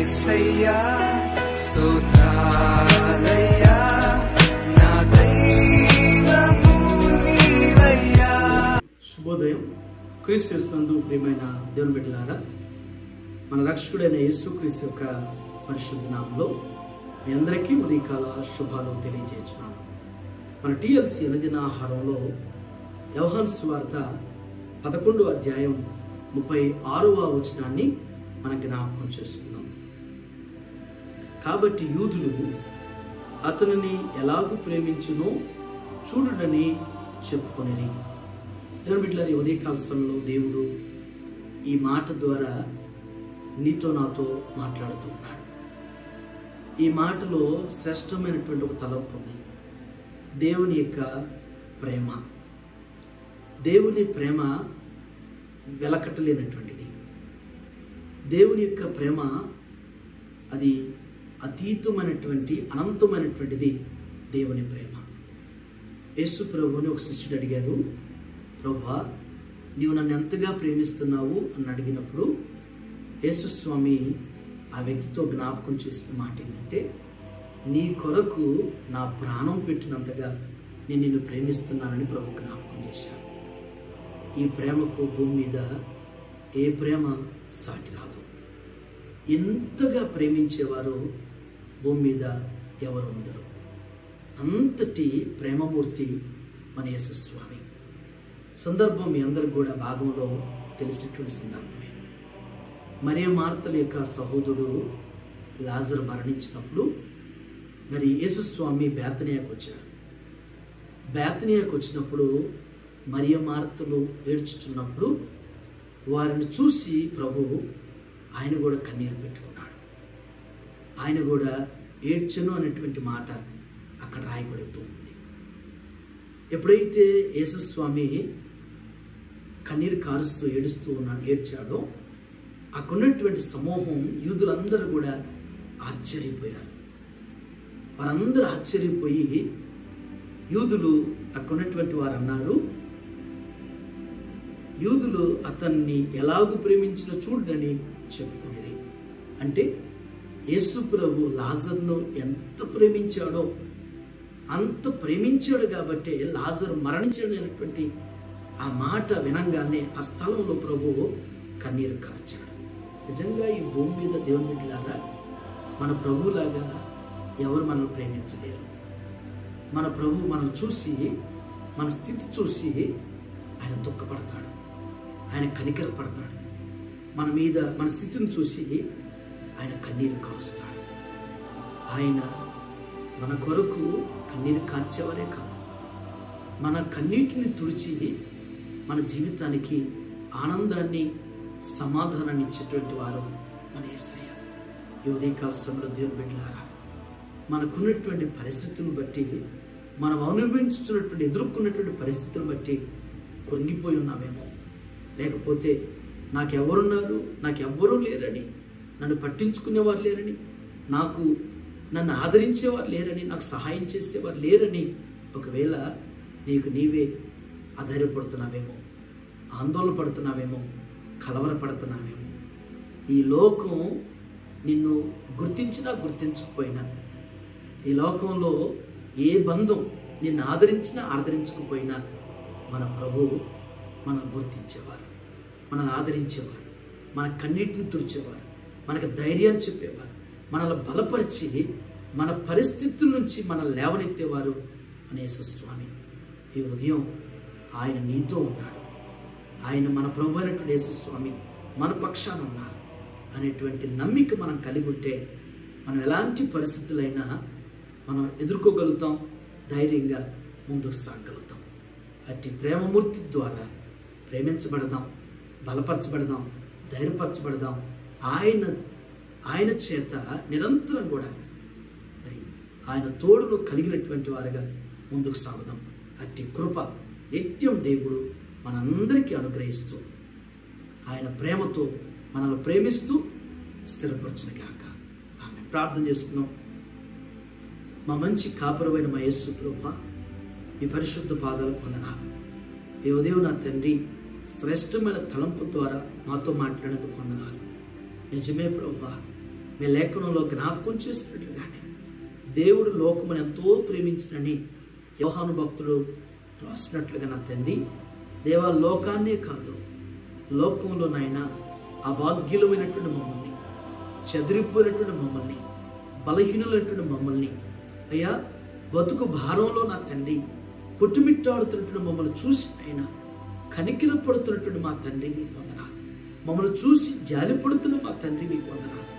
యేసయ్యా స్తోత్రాలయ్యా నా దైవము నీవయ్యా. శుభోదయం. క్రీస్తు యేసునందు ప్రియమైన దేవుని బిడ్డలారా, మన రక్షకుడైన యేసుక్రీస్తు యొక్క పరిశుద్ధ నామములో మీ అందరికీ ఉదయకాల శుభాలు తెలియజేస్తున్నాను. మన TLC అనుదిన ఆహారంలో యోహాను సువార్త 11వ అధ్యాయం 36వ వచనాన్ని మనం జ్ఞాపకం చేసుకుందాం. కాబట్టి యూదులు అతనిని ఎలాగూ ప్రేమించునో చూడుడని చెప్పుకొనిరి. దేవుని బిడ్డలారా, ఈ ఉదయకాల సమయంలో దేవుడు ఈ మాట ద్వారా నీతో నాతో మాట్లాడుతున్నాడు. ఈ మాటలో శ్రేష్టమైనటువంటి ఒక తలంపు ఉంది. దేవుని యొక్క ప్రేమ. దేవుని ప్రేమ వెలకట్టలేనటువంటిది. దేవుని యొక్క ప్రేమ అది అతీతమైనటువంటి అనంతమైనటువంటిది. దేవుని ప్రేమ. యేసు ప్రభువుని ఒక శిష్యుడు అడిగారు, ప్రభువా, నీవు నన్ను ఎంతగా ప్రేమిస్తున్నావు అని అడిగినప్పుడు యేసు స్వామి ఆ వ్యక్తితో జ్ఞాపకం చేసిన మాట ఏంటంటే, నీ కొరకు నా ప్రాణం పెట్టినంతగా నేను నిన్ను ప్రేమిస్తున్నానని ప్రభు జ్ఞాపకం చేశాను. ఈ ప్రేమకు భూమి మీద ఏ ప్రేమ సాటి రాదు. ఎంతగా ప్రేమించేవారు భూమి మీద ఎవరు ఉండరు. అంతటి ప్రేమమూర్తి మన యేసు స్వామి. సందర్భం మీ అందరికి కూడా భాగంలో తెలిసినటువంటి సందర్భమే. మరియ మార్తల యొక్క సహోదరుడు లాజరు మరణించినప్పుడు మరి యేసు స్వామి బేతనియాకు వచ్చారు. బేతనియాకు వచ్చినప్పుడు మరియ మార్తలు ఏడ్చుచున్నప్పుడు వారిని చూసి ప్రభు ఆయన కూడా కన్నీరు పెట్టుకున్నాడు. ఆయన కూడా ఏడ్చను అనేటువంటి మాట అక్కడ రాయబడుతూ ఉంది. ఎప్పుడైతే యేసు స్వామి కన్నీరు కారుస్తూ ఏడ్చాడో అక్కడున్నటువంటి సమూహం యూదులందరూ కూడా ఆశ్చర్యపోయారు. వారందరూ ఆశ్చర్యపోయి యూదులు అక్కడున్నటువంటి వారు అన్నారు, యూదులు అతన్ని ఎలాగూ ప్రేమించిన చూడని చెప్పుకునేది. అంటే యేసు ప్రభు లాజరును ఎంత ప్రేమించాడో అంత ప్రేమించాడు కాబట్టి లాజరు మరణించాడు అనేటువంటి ఆ మాట వినంగానే ఆ స్థలంలో ప్రభు కన్నీరు కార్చాడు. నిజంగా ఈ భూమి మీద దేవుని బిడ్డలారా, మన ప్రభువులాగా ఎవరు మనల్ని ప్రేమించలేరు. మన ప్రభు మనల్ని చూసి, మన స్థితి చూసి ఆయన దుఃఖపడతాడు, ఆయన కనికరపడతాడు. మన మీద మన స్థితిని చూసి ఆయన కన్నీరు కారుస్తాడు. ఆయన మన కొరకు కన్నీరు కార్చేవారే కాదు, మన కన్నీటిని తుడిచి మన జీవితానికి ఆనందాన్ని సమాధానాన్ని ఇచ్చేటువంటి వారు మన యేసయ్య. ఈ ఉదయకాల సమయంలో దేవుని బిడ్డలారా, మనకున్నటువంటి పరిస్థితులను బట్టి, మనం అనుభవించుతున్నటువంటి ఎదుర్కొన్నటువంటి పరిస్థితులను బట్టి కృంగిపోయి ఉన్నామేమో, లేకపోతే నాకెవరున్నారు, నాకెవ్వరూ లేరని, నన్ను పట్టించుకునేవారు లేరని, నన్ను ఆదరించేవారు లేరని, నాకు సహాయం చేసేవారు లేరని ఒకవేళ నీకు నీవే ఆధారపడుతున్నావేమో, ఆందోళన పడుతున్నావేమో, కలవరపడుతున్నావేమో. ఈ లోకం నిన్ను గుర్తించినా గుర్తించకపోయినా, ఈ లోకంలో ఏ బంధం నిన్ను ఆదరించినా ఆదరించకపోయినా మన ప్రభువు మనల్ని గుర్తించేవారు, మనల్ని ఆదరించేవారు, మన కన్నీటిని తుడిచేవారు, మనకు ధైర్యాన్ని చెప్పేవారు, మనల్ని బలపరిచి మన పరిస్థితుల నుంచి మనల్ని లేవనెత్తేవారు మన యేసు స్వామి. ఈ ఉదయం ఆయన నీతో ఉన్నాడు. ఆయన మన ప్రభు అయినటువంటి యేసు స్వామి మన పక్షాన ఉన్నారు అనేటువంటి నమ్మిక మనం కలిగి ఉంటే మనం ఎలాంటి పరిస్థితులైనా మనం ఎదుర్కోగలుగుతాం, ధైర్యంగా ముందుకు సాగలుగుతాం. అట్టి ప్రేమమూర్తి ద్వారా ప్రేమించబడదాం, బలపరచబడదాం, ధైర్యపరచబడదాం. ఆయన చేత నిరంతరం కూడా మరి ఆయన తోడును కలిగినటువంటి వారుగా ముందుకు సాగుదాం. అట్టి కృప నిత్యం దేవుడు మనందరికీ అనుగ్రహిస్తూ ఆయన ప్రేమతో మనల్ని ప్రేమిస్తూ స్థిరపరచునుగాక. ఆమె ప్రార్థన చేసుకున్నాం. మా మంచి కాపురమైన మా యేసు ప్రభువా, మీ పరిశుద్ధ పాదాలు వందనాలు. ఈ ఉదయం నా తండ్రి శ్రేష్టమైన తలంపు ద్వారా మాతో మాట్లాడేందుకు వందనాలు. నిజమే ప్రభువా, మీ లేఖనంలో జ్ఞాపకం చేసినట్లుగానే దేవుడు లోకమును ఎంతో ప్రేమించినని యోహాను భక్తుడు రాసినట్లుగా నా తండ్రి దేవా, లోకాన్నే కాదు లోకంలో నాయన అభాగ్యులమైనటువంటి మమ్మల్ని, చెదిరిపోయినటువంటి మమ్మల్ని, బలహీనులైనటువంటి మమ్మల్ని అయ్యా బతుకు భారంలో నా తండ్రి కొట్టుమిట్టాడుతున్నటువంటి మమ్మల్ని చూసి అయినా కనికిరపడుతున్నటువంటి మా తండ్రి మీకు వందనాలు. మమ్మల్ని చూసి జాలిపడుతున్న మా తండ్రి మీకు వందనాలు.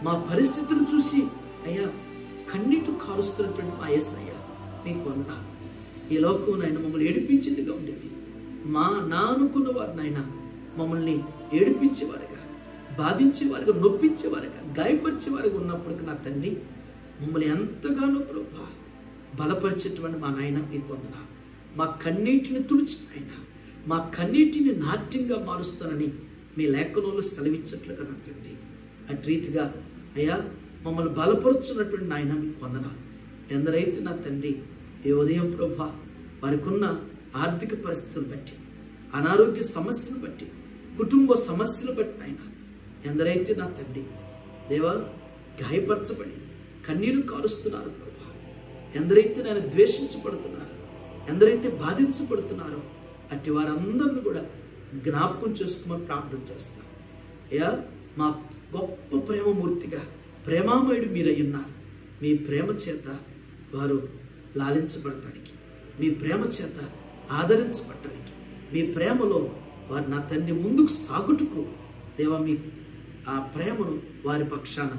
మా పరిస్థితులను చూసి అయ్యా కన్నీటి కారుస్తున్నటువంటి మా యేసయ్య మీకు వందనాలు. ఈ లోకం నాయన మమ్మల్ని ఏడిపించిందిగా ఉండేది. నా అనుకున్న వారు నాయన మమ్మల్ని ఏడిపించేవారుగా, బాధించేవారుగా, నొప్పించేవారుగా, గాయపరిచేవారుగా ఉన్నప్పటికీ నా తండ్రి మమ్మల్ని ఎంతగానో ప్రభా బలపరిచేటువంటి మా నాయన మీకు వందనాలు. మా కన్నీటిని తుడిచిన ఆయన, మా కన్నీటిని నాట్యంగా మారుస్తానని మీ లేఖనంలో సెలవిచ్చట్లుగా నా తండ్రి అటు రీతిగా అయ్యా మమ్మల్ని బలపరుచున్నటువంటి నాయన మీకు వందనాలు. ఎందరైతే నా తండ్రి ఈ ఉదయం ప్రభా వారికి ఉన్న ఆర్థిక పరిస్థితులు బట్టి, అనారోగ్య సమస్యను బట్టి, కుటుంబ సమస్యలు బట్టి ఆయన ఎందరైతే నా తండ్రి దేవా గాయపరచబడి కన్నీరు కారుస్తున్నారు ప్రభా, ఎందరైతే నేను ద్వేషించబడుతున్నారు, ఎందరైతే బాధించబడుతున్నారో అట్టి వారందరిని కూడా జ్ఞాపకం చేసుకోమని ప్రార్థన చేస్తున్నాను. అయ్యా మా గొప్ప ప్రేమమూర్తిగా ప్రేమామయుడు మీరై ఉన్నారు. మీ ప్రేమ చేత వారు లాలించబడటానికి, మీ ప్రేమ చేత ఆదరించబడటానికి, మీ ప్రేమలో వారు నా తండ్రి ముందుకు సాగుటకు దేవ మీ ఆ ప్రేమను వారి పక్షాన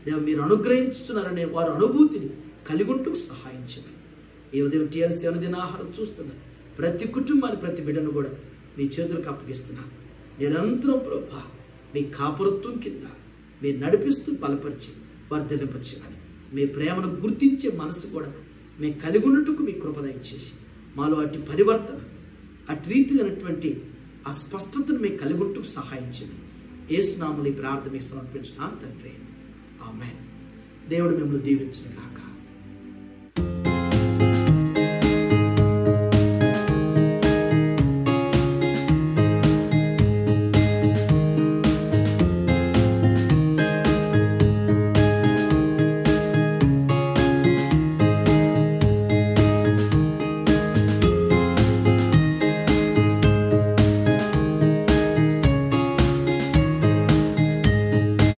దేవ మీరు అనుగ్రహించుతున్నారనే వారి అనుభూతిని కలిగుంటూ సహాయం చేయండి. ఈ ఉదయం టీఎల్సీ అనుదిన ఆహారం చూస్తున్న ప్రతి కుటుంబాన్ని, ప్రతి బిడ్డను కూడా మీ చేతులకు అప్పగిస్తున్నాను. నిరంతరం ప్రభా మీ కాపురత్వం కింద మీరు నడిపిస్తూ బలపరిచి వర్ధలింపచేయమని, మీ ప్రేమను గుర్తించే మనసు కూడా మేము కలిగి ఉన్నట్టుకు మీ కృప దయచేసి మాలో అటు పరివర్తన, అటు రీతిగానటువంటి ఆ స్పష్టతను మేము కలిగి ఉంటూ సహాయం చేయండి. యేసు నామములో ఈ ప్రార్థన సమర్పించున్నాను తండ్రి, ఆమేన్. దేవుడు మిమ్మల్ని దీవించును గాక.